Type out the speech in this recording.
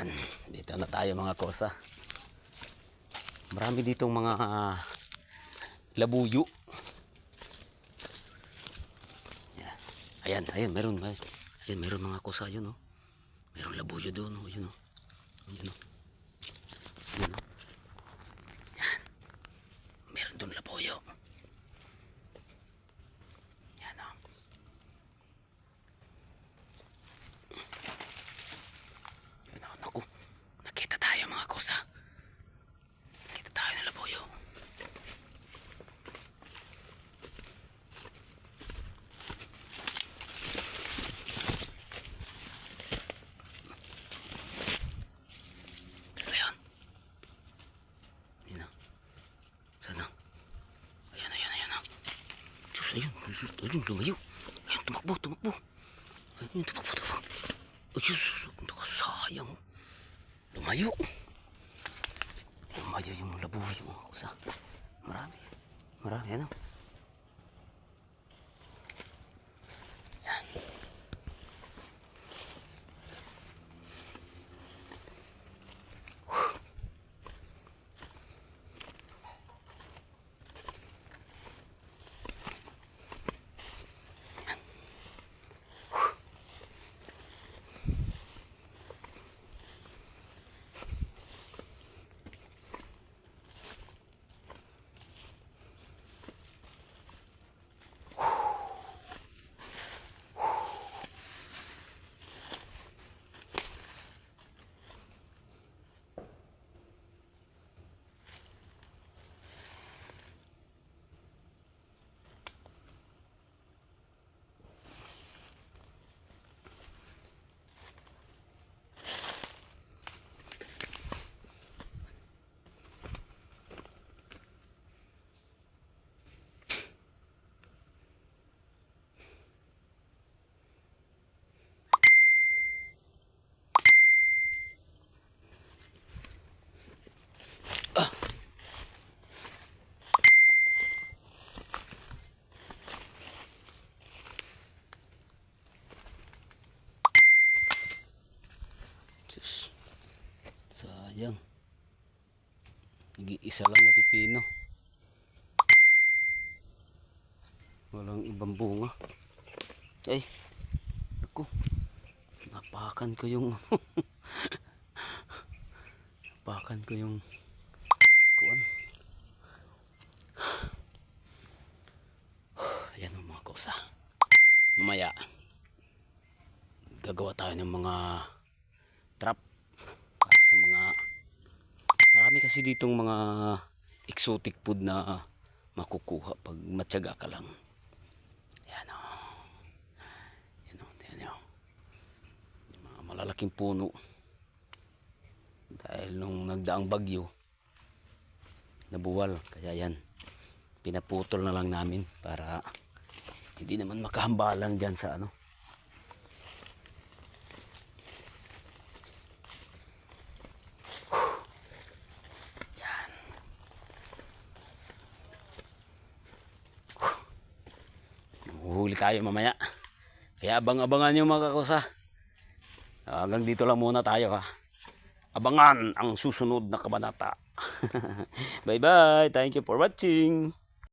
Yan, dito na tayo mga kosa. Marami ditong mga labuyo. Yan. Ayan, meron mga kosa yun, oh. Meron labuyo doon, oh, yun, oh. Yun, oh. Yun, oh. Yan. Meron doon labuyo. Yan, oh. Yan, oh. Naku, nakita tayo mga kosa. Nakita tayo ng labuyo. Ayun, lumayo. Ayun, tumakbo. Ayun, tumakbo. Ayun, sayang. Lumayo yung labuyo mga kusa. Marami, ano. Yan. Sayang. Isa lang na pipino. Walang ibang bunga. Ay, ako. Napakan ko yung kuwan. Ayan ang mga kosa. Mamaya gagawa tayo ng mga trap para sa mga, marami kasi ditong mga exotic food na makukuha pag matyaga ka lang. Yan, oh. Yan, oh. Yan, oh. Yung mga malalaking puno dahil nung nagdaang bagyo nabuwal, kaya yan pinaputol na lang namin para hindi naman makahambalang dyan sa ano. Huli tayo mamaya. Kaya abang-abangan nyo mga kakusa. Hanggang dito lang muna tayo, ha. Abangan ang susunod na kabanata. Bye bye. Thank you for watching.